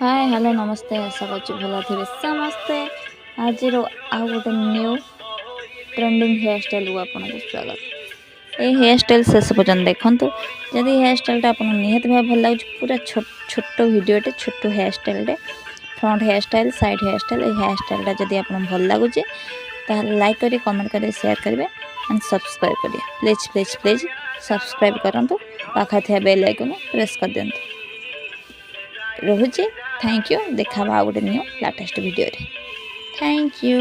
Hi hello नमस्ते आशा कर भल थे समस्ते आज आउ गोटे न्यू ट्रेंडिंग हेयर स्टाइल को आपको स्वागत। ये हेयर स्टाइल शेष पर्यटन देखूँ जदि हेयर स्टाइल आप निहत भाव भल लगे पूरा छोट वीडियोटे छोट hairstyle front hairstyle side hairstyle hairstyle जदि आप भल लगुचे लाइक करें कमेंट करें शेयर करेंगे एंड सब्सक्राइब करें प्लीज प्लीज प्लीज सब्सक्राइब करूँ पाखा थे बेल आइकन प्रेस कर दिंतु रोचे थैंक यू देखा गोटे new latest video thank you.